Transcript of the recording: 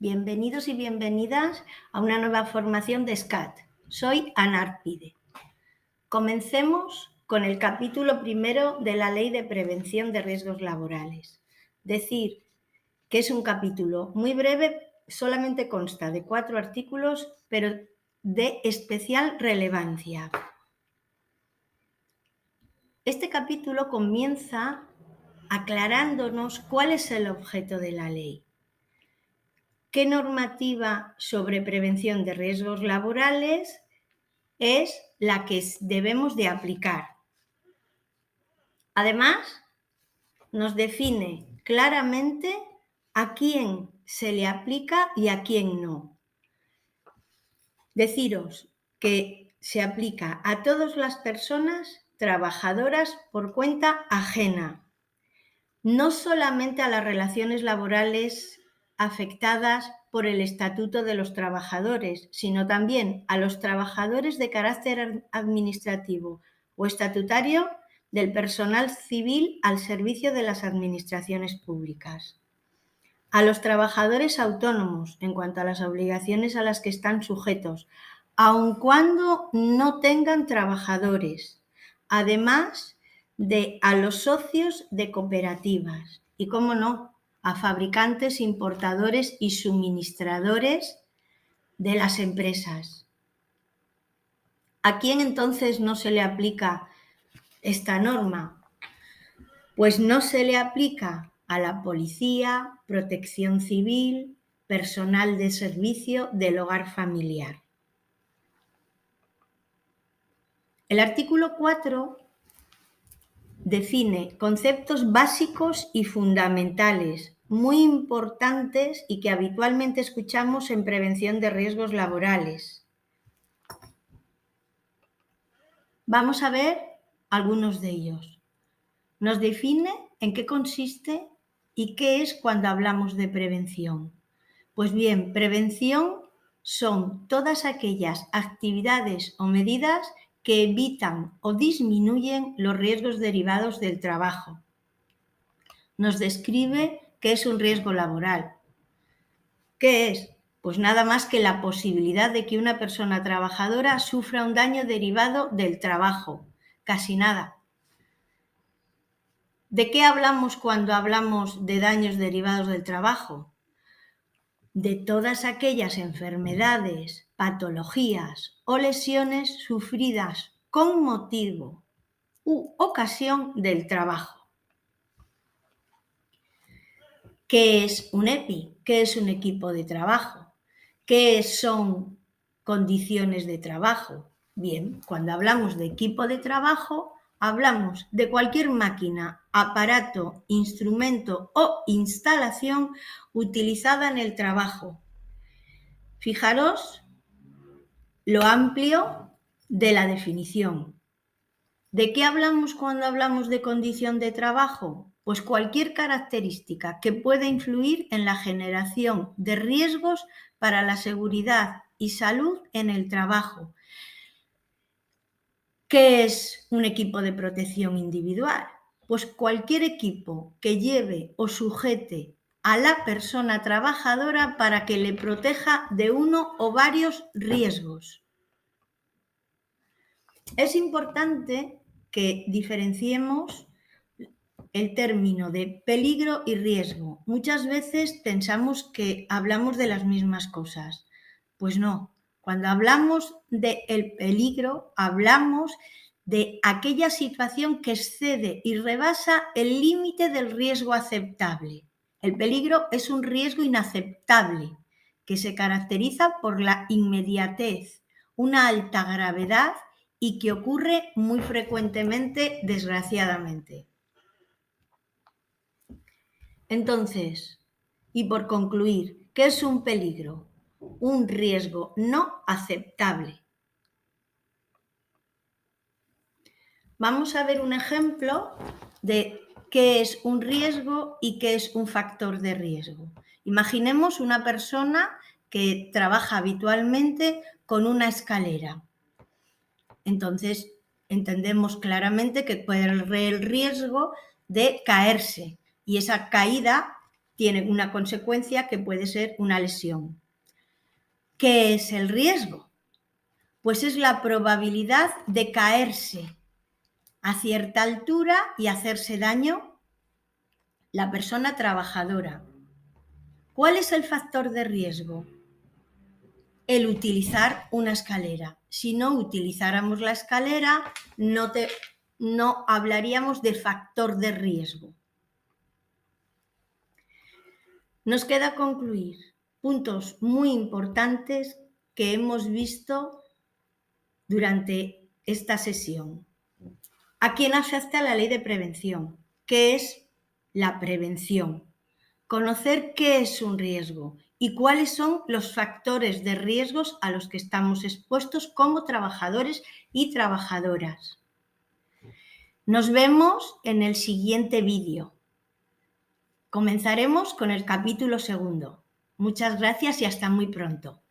Bienvenidos y bienvenidas a una nueva formación de SCAT. Soy Ana Arpide. Comencemos con el capítulo primero de la Ley de Prevención de Riesgos Laborales. Decir que es un capítulo muy breve, solamente consta de 4 artículos, pero de especial relevancia. Este capítulo comienza aclarándonos cuál es el objeto de la ley. ¿Qué normativa sobre prevención de riesgos laborales es la que debemos de aplicar? Además, nos define claramente a quién se le aplica y a quién no. Deciros que se aplica a todas las personas trabajadoras por cuenta ajena, no solamente a las relaciones laborales afectadas por el Estatuto de los Trabajadores, sino también a los trabajadores de carácter administrativo o estatutario del personal civil al servicio de las administraciones públicas. A los trabajadores autónomos en cuanto a las obligaciones a las que están sujetos, aun cuando no tengan trabajadores. Además de a los socios de cooperativas y, cómo no, a fabricantes, importadores y suministradores de las empresas. ¿A quién entonces no se le aplica esta norma? Pues no se le aplica a la policía, protección civil, personal de servicio del hogar familiar. El artículo 4 define conceptos básicos y fundamentales, muy importantes y que habitualmente escuchamos en prevención de riesgos laborales. Vamos a ver algunos de ellos. Nos define en qué consiste y qué es cuando hablamos de prevención. Pues bien, prevención son todas aquellas actividades o medidas que evitan o disminuyen los riesgos derivados del trabajo. Nos describe qué es un riesgo laboral. ¿Qué es? Pues nada más que la posibilidad de que una persona trabajadora sufra un daño derivado del trabajo. Casi nada. ¿De qué hablamos cuando hablamos de daños derivados del trabajo? De todas aquellas enfermedades, patologías o lesiones sufridas con motivo u ocasión del trabajo. ¿Qué es un EPI? ¿Qué es un equipo de trabajo? ¿Qué son condiciones de trabajo? Bien, cuando hablamos de equipo de trabajo, hablamos de cualquier máquina, aparato, instrumento o instalación utilizada en el trabajo. Fijaros lo amplio de la definición. ¿De qué hablamos cuando hablamos de condición de trabajo? Pues cualquier característica que pueda influir en la generación de riesgos para la seguridad y salud en el trabajo. ¿Qué es un equipo de protección individual? Pues cualquier equipo que lleve o sujete a la persona trabajadora para que le proteja de uno o varios riesgos. Es importante que diferenciemos el término de peligro y riesgo. Muchas veces pensamos que hablamos de las mismas cosas. Pues no. Cuando hablamos del peligro, hablamos de aquella situación que excede y rebasa el límite del riesgo aceptable. El peligro es un riesgo inaceptable que se caracteriza por la inmediatez, una alta gravedad y que ocurre muy frecuentemente, desgraciadamente. Entonces, y por concluir, ¿qué es un peligro? Un riesgo no aceptable. Vamos a ver un ejemplo de qué es un riesgo y qué es un factor de riesgo. Imaginemos una persona que trabaja habitualmente con una escalera. Entonces, entendemos claramente que puede haber el riesgo de caerse y esa caída tiene una consecuencia que puede ser una lesión. ¿Qué es el riesgo? Pues es la probabilidad de caerse a cierta altura y hacerse daño la persona trabajadora. ¿Cuál es el factor de riesgo? El utilizar una escalera. Si no utilizáramos la escalera, no hablaríamos de factor de riesgo. Nos queda concluir puntos muy importantes que hemos visto durante esta sesión. ¿A quién afecta la ley de prevención? ¿Qué es la prevención? Conocer qué es un riesgo y cuáles son los factores de riesgos a los que estamos expuestos como trabajadores y trabajadoras. Nos vemos en el siguiente vídeo. Comenzaremos con el capítulo 2. Muchas gracias y hasta muy pronto.